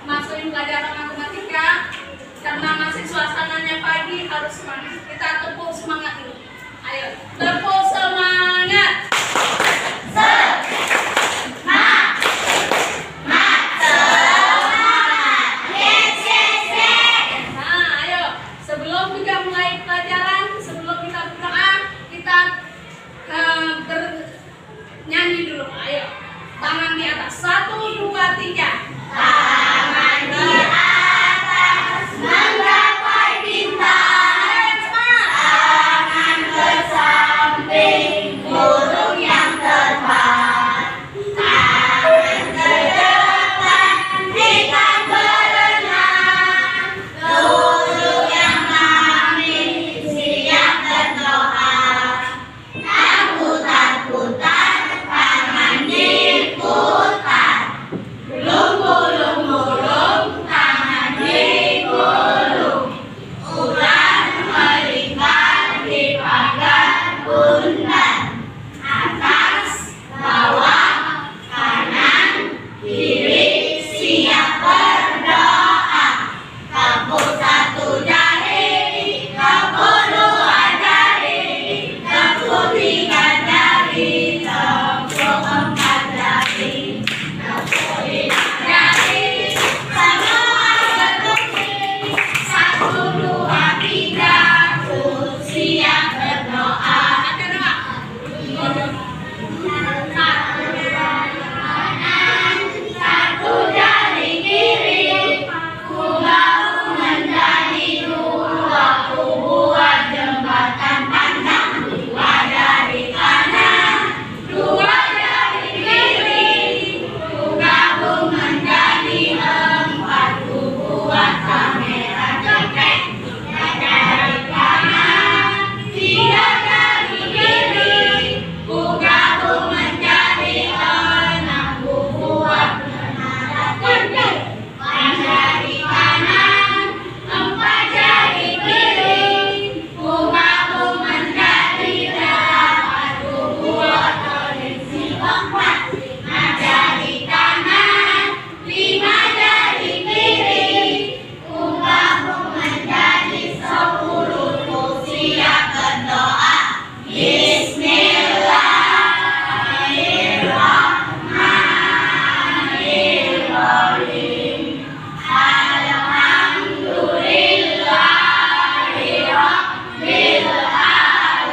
masukin pelajaran matematika. Karena masih suasananya pagi, harus semangat. Kita tepuk semangat dulu. Ayo, tepuk semangat. Nyanyi dulu, ayo. Tangan di atas, 1, 2, 3. Tangan di atas menggapai bintang. Tangan ke samping burung yang terbang. Tangan ke depan ikan berenang. Guru yang manis siap berdoa. Putar-putar diputar, gulung-gulung tangan digulung, ular melingkar di pagar bundar, atas, bawah, kanan, kiri siap berdoa. Tepuk 1 jari, tepuk 2 jari, tepuk 3 jari, tepuk 4 jari, tepuk 5 jari, semua berdiri. 1, 2, 3, siap berdoa. Satu jari kiri, ku gabung menjadi 2, ku buat jembatan pandang. 2 jari kanan, 2 jari kiri, ku gabung menjadi 4, ku buat kamera jepret. 3 jari kanan, 3 jari kiri, ku gabung menjadi 6, ku buat menara gendut. 4 jari kanan, 4 jari kiri, ku gabung menjadi 8, ku buat polisi lompat. 5 jari kanan, 5 jari kiri, ku gabung menjadi 10, ku siap berdoa. Bismillahirrahmanirrahim. Alhamdulillahirabbil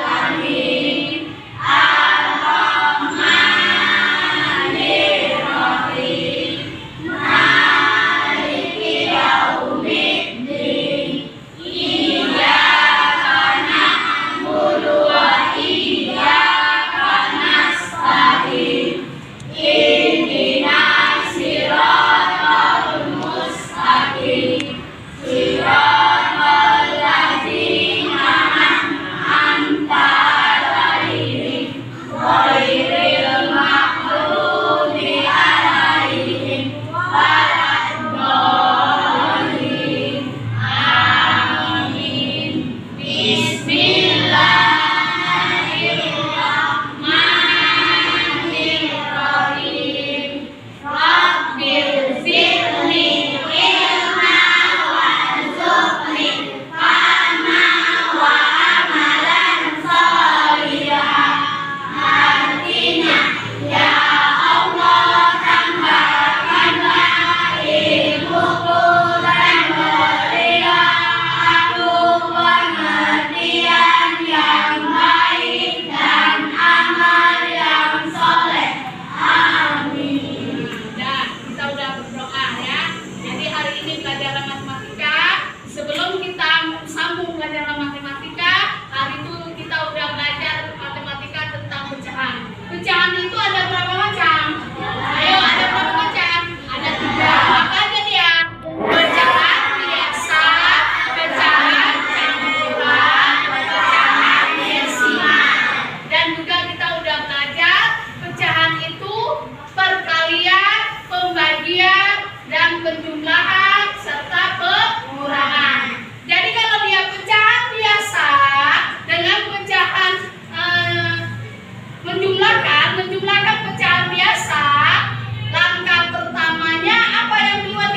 alamin. Ar-Rahmanirrahim. Maliki yaumiddin. Iyyaka na'budu wa iyyaka nasta'in. Ihdinas siratal mustaqim. Siratal ladzina an'amta 'alaihim ghairil maghdubi 'alaihim waladdallin. Amin. Bismillahirrahmanirrahim. Rabbil zidni ilma warzuqni fahma wa amalan sholihan. Artinya, ya Allah, tambahkanlah ilmuku dan berilah aku pengertian yang baik dan amal yang soleh. Amin. Nah, kita udah berdoa ya. Jadi hari ini pelajaran matematika. Sebelum kita sambung pelajaran matematika, hari itu kita udah belajar matematika tentang pecahan. Pecahan itu ada berapa macam? Ayo, ada berapa macam? Ada 3. Apa aja dia? Pecahan biasa, pecahan campuran, pecahan desimal. Dan juga kita udah belajar pecahan itu perkalian, pembagian, dan penjumlahan serta pengurangan. Jadi kalau dia pecahan biasa dengan pecahan menjumlahkan pecahan biasa, langkah pertamanya apa yang duluan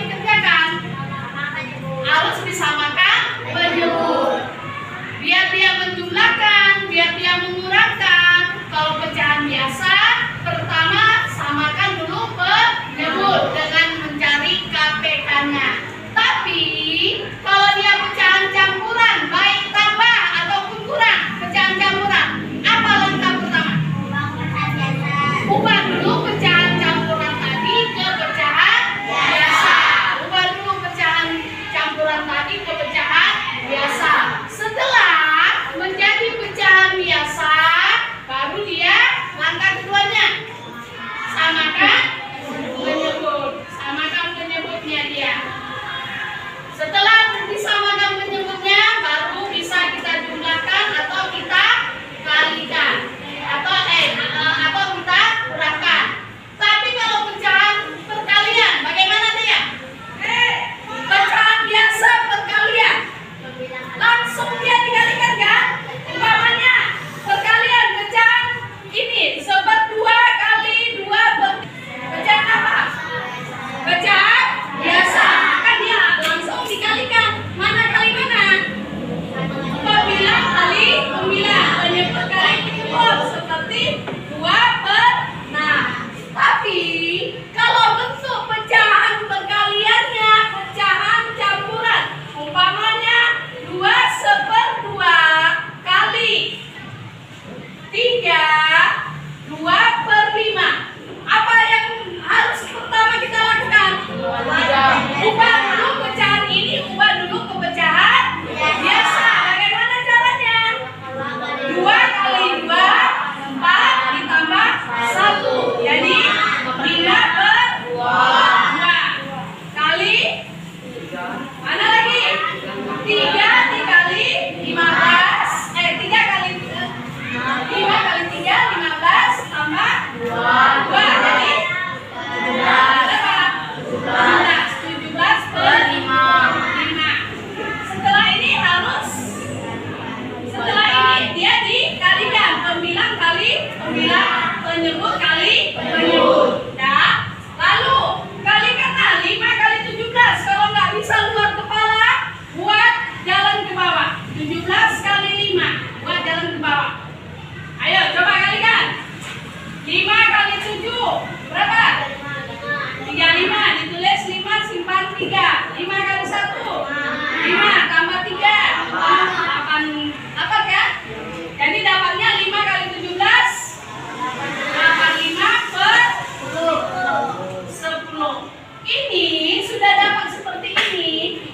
ini sudah dapat seperti ini,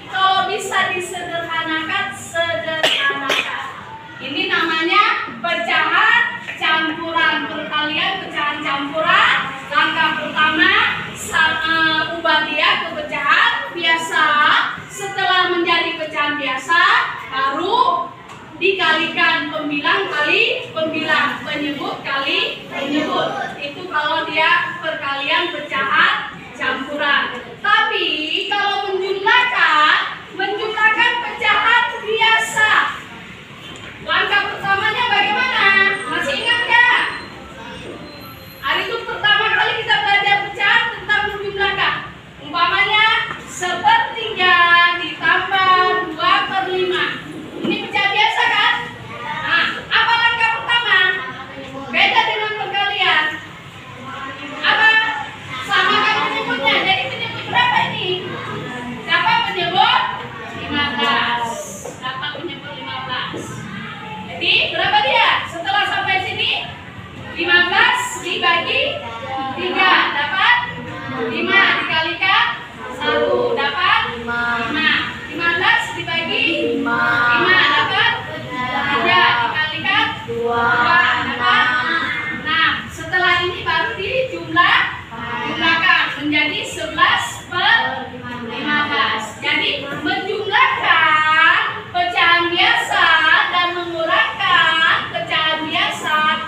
kalau bisa disederhanakan, sederhanakan. Ini namanya pecahan campuran. Perkalian pecahan campuran. Langkah pertama, ubah dia ke pecahan biasa. Setelah menjadi pecahan biasa, baru dikalikan pembilang kali pembilang, penyebut kali penyebut. Itu kalau dia perkalian pecahan campuran. Tapi kalau menjumlahkan pecahan biasa. Langkah pertamanya bagaimana? Masih ingat nggak? Hari itu pertama kali kita belajar pecahan tentang menjumlahkan. Umpamanya 1/3 ditambah 2/5. Ini pecahan biasa kan? Nah, apa langkah pertama? Beda dengan perkalian. Apa? Samakan penyebutnya. Jadi penyebut berapa ini? Siapa penyebut? 15. Dapat penyebut 15. Jadi berapa dia? Setelah sampai sini 15 dibagi 3 dapat 5, dikalikan 1 dapat 5. 15 dibagi 5 dapat 3, dikalikan 2 dapat 6. Setelah ini baru dijumlahkan menjadi 11/15. Jadi menjumlahkan pecahan biasa dan mengurangkan pecahan biasa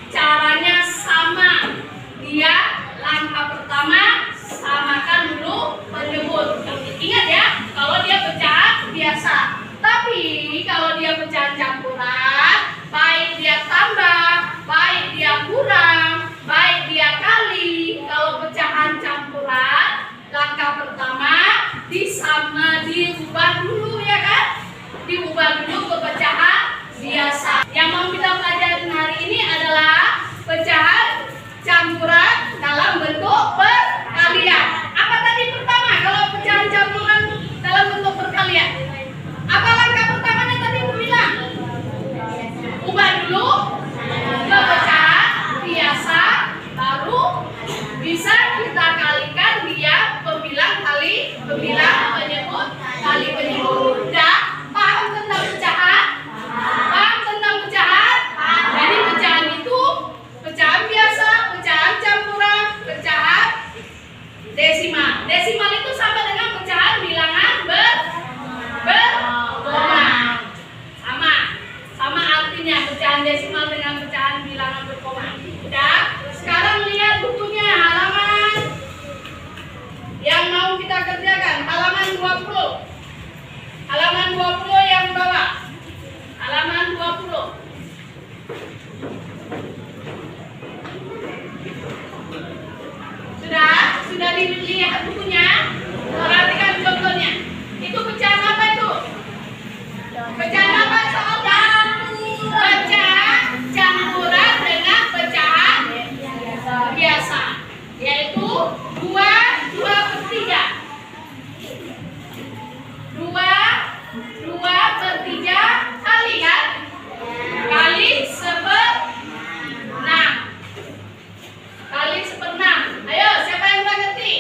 caranya sama. Dia langkah pertama samakan dulu penyebut. Ingat ya, kalau dia pecahan biasa. Tapi kalau dia pecahan campuran, baik dia tambah, baik dia kurang, baik dia kali. Kalau pecahan campuran, langkah pertama diubah dulu ya kan? Diubah dulu ke pecahan biasa. Yang mau kita pelajarin hari ini adalah pecahan campuran dalam bentuk perkalian. Apa tadi pertama kalau pecahan campuran dalam bentuk perkalian? Apa langkah pertamanya tadi aku bilang? Ubah dulu ke pecahan biasa, baru bisa kita kalikan dia pembilang kali pembilang, penyebut kali penyebut. Udah paham tentang pecahan? Paham tentang pecahan? Jadi pecahan itu pecahan biasa, pecahan campuran, pecahan desimal. Desimal itu sama dengan pecahan bilangan berkoma. Sama artinya pecahan desimal dengan pecahan bilangan berkoma. Udah, sekarang lihat bukunya halaman yang mau kita kerjakan, halaman 20. Halaman 20 yang bawah. Halaman 20. Sudah dilihat bukunya? Perhatikan contohnya. Itu pecahan apa itu? Pecahan apa soalnya? Pecahan campuran dengan pecahan biasa, yaitu 2/3. 2/3 kali kan? Kali 1/6. Kali 1/6. Ayo, siapa yang udah ngerti?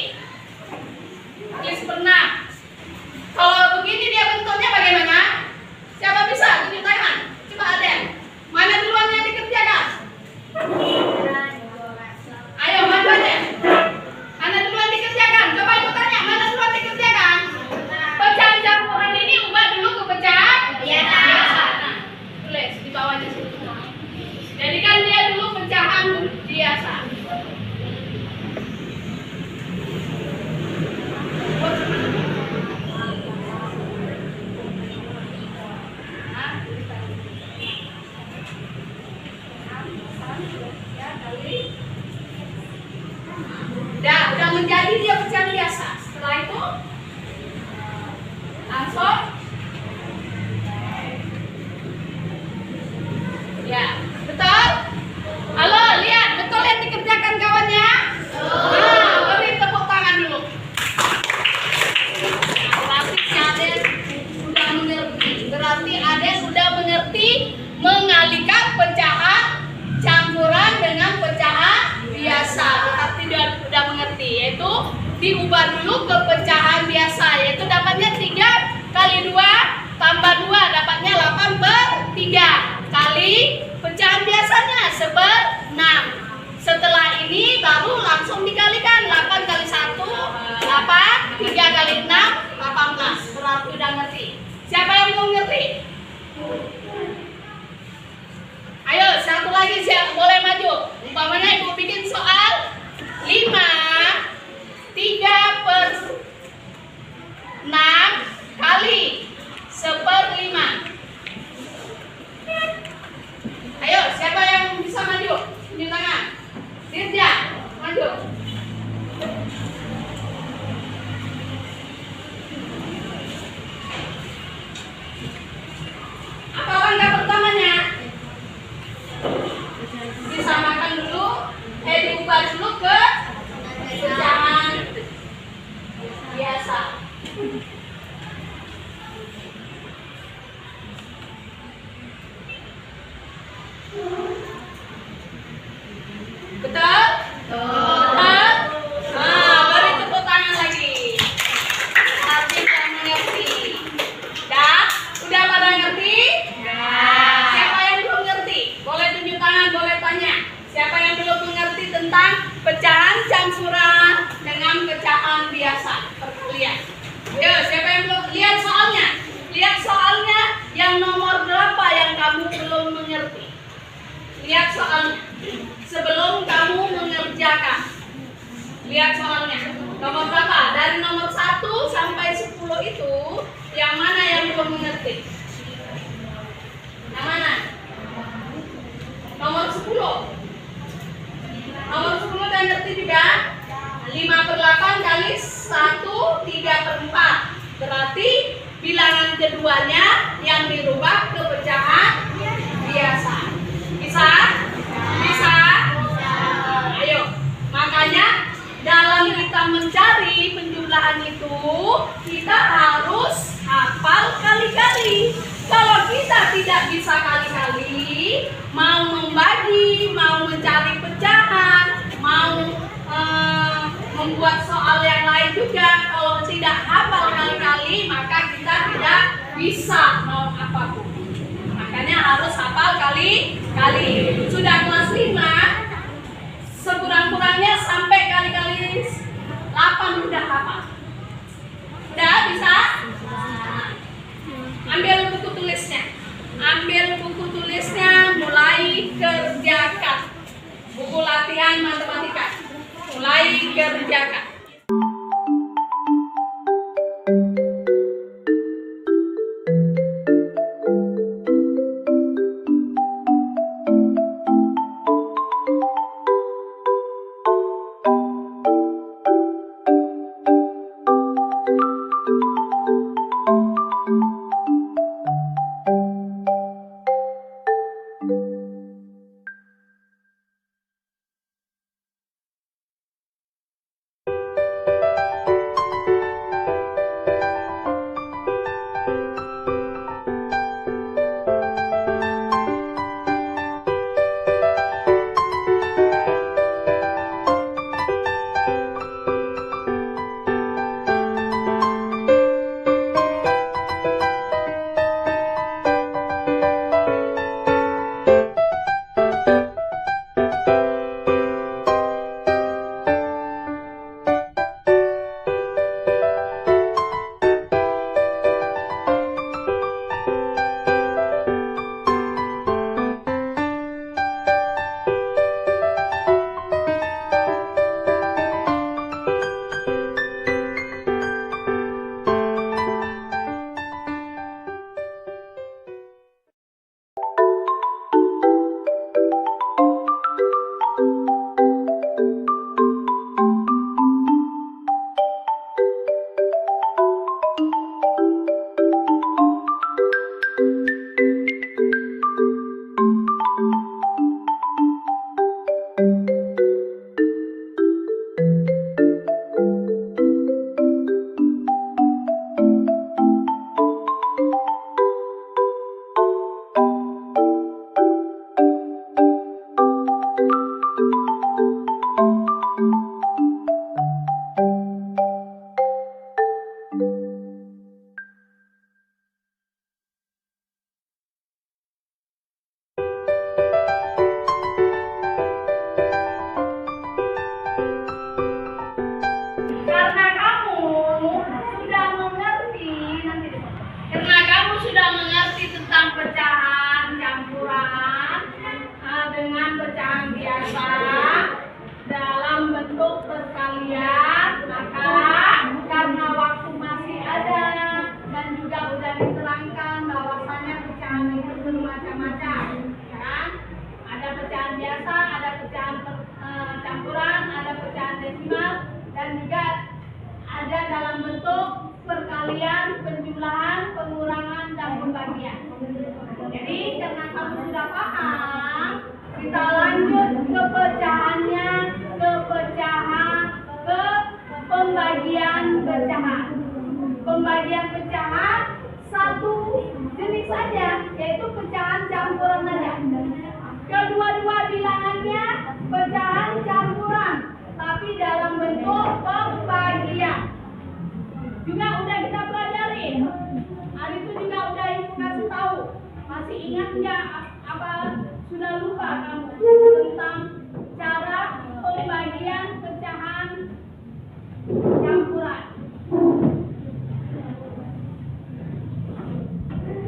ke pecahan biasa, yaitu dapatnya 3 kali 2 tambah 2 dapatnya 8/3 kali pecahan biasanya 1/6. Setelah ini baru langsung dikalikan, 8 kali 1 8, 3 kali 6 18. Berarti udah ngerti. Siapa yang belum ngerti? Ayo satu lagi, siap, boleh maju. Umpamanya ibu bikin soal 5 3/6 kali 1/5. Ayo, siapa yang bisa maju? Tunjuk tangan. Dirja, maju. Apa langkah pertamanya? Disamakan dulu, diubah dulu ke pecahan biasa. Betul? Betul? Nah, beri tepuk tangan lagi. Tapi yang mengerti. Udah pada ngerti? Siapa yang belum ngerti? Boleh tunjuk tangan, boleh tanya. Siapa yang belum mengerti tentang pecahan campuran dengan pecahan biasa perkalian? Ayo, siapa yang belum? Lihat soalnya. Lihat soalnya yang nomor berapa yang kamu belum mengerti. Lihat soalnya. Sebelum kamu mengerjakan, lihat soalnya. Nomor berapa? Dari nomor 1 sampai 10 itu, yang mana yang belum mengerti? Yang mana? Nomor 10. Nomor 10 udah ngerti juga? 5/8 kali 1 3/4. Berarti bilangan keduanya yang dirubah ke pecahan biasa. Bisa? Bisa? Ayo. Makanya dalam kita mencari penjumlahan itu, kita harus hafal kali-kali. Kalau kita tidak bisa kali-kali, mau membagi, mau mencari pecahan, mau membuat soal yang lain juga, kalau tidak hafal kali-kali, maka kita tidak bisa mau apapun. Makanya harus hafal kali-kali. Sudah kelas 5, sekurang-kurangnya sampai kali-kali 8 udah hafal. Udah bisa? Ambil buku tulisnya. Ambil buku tulisnya, mulai kerjakan. Buku latihan matematika. Mulai kerjakan. dalam bentuk perkalian, penjumlahan, pengurangan, dan pembagian. Jadi karena kamu sudah paham, kita lanjut ke pecahannya, ke pembagian pecahan. Pembagian pecahan satu jenis saja, yaitu pecahan campuran saja. Kedua-dua bilangannya pecahan campuran, tapi dalam bentuk pembagian. Juga udah kita pelajarin. Hari itu juga udah ibu kasih tahu. Masih ingat nggak apa sudah lupa kamu tentang cara pembagian pecahan campuran?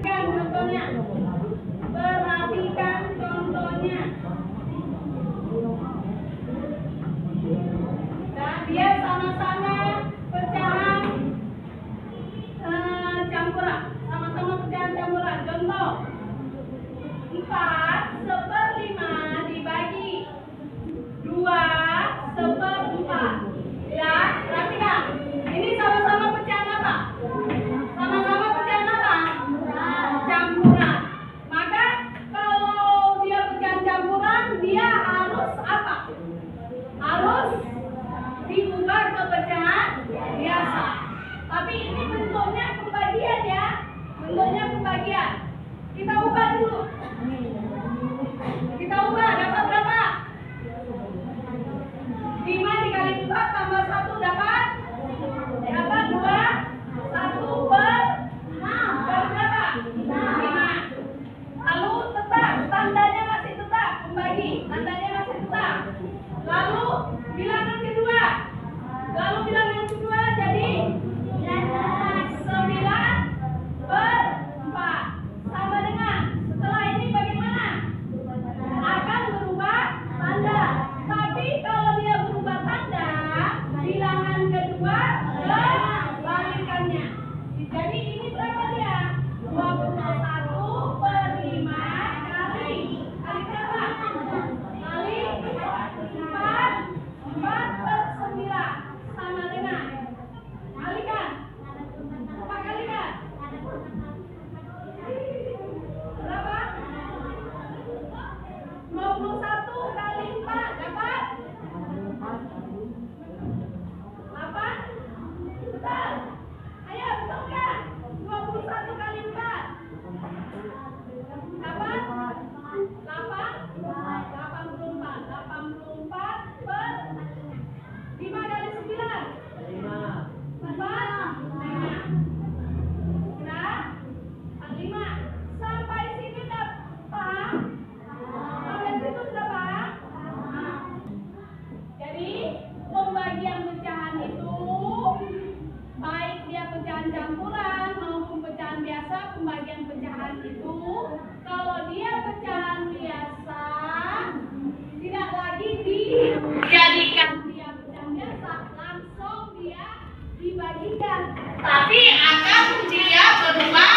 Kan contohnya. Perhatikan contohnya. Nah, dia sama-sama pecahan campuran. Sama-sama pecahan campuran. Contoh. 4/5 dibagi 2/4. Ya, perhatikan. Ini sama-sama pecahan apa? Sama-sama pecahan apa? Campuran. Maka kalau dia pecahan campuran, dia harus apa? Harus diubah ke pecahan biasa. Tapi ini bentuknya pembagian ya. Bentuknya pembagian. Kita ubah dulu. Kita ubah, dapat berapa? 5 dikali 4 tambah 1 dapat 2. 1/6 berapa? 5. Lalu tetap, tandanya masih tetap, pembagi, tandanya masih tetap. Lalu bilangan kedua jadi 9/4 sama dengan, setelah ini bagaimana? Akan berubah tanda. Tapi kalau dia berubah tanda, bilangan kedua kebalikannya. Jadi ini berapa dia? 21/5 kali berapa? Kali 4/9 sama dengan, kalikan. Apa kalikan? Berapa? 21 kali 4 dapat 8. Betul? Ayo, betul kan? 21 kali 4 dapat 84 per 5 kali 9 4. Nah, 5. Sampai sini udah paham? Sampai situ sudah paham? Jadi pembagian pecahan itu baik dia pecahan campuran maupun pecahan biasa, pembagian pecahan itu kalau dia pecahan biasa tidak lagi dijadikan dia pecahan biasa, langsung dia dibagikan, tapi akan dia berubah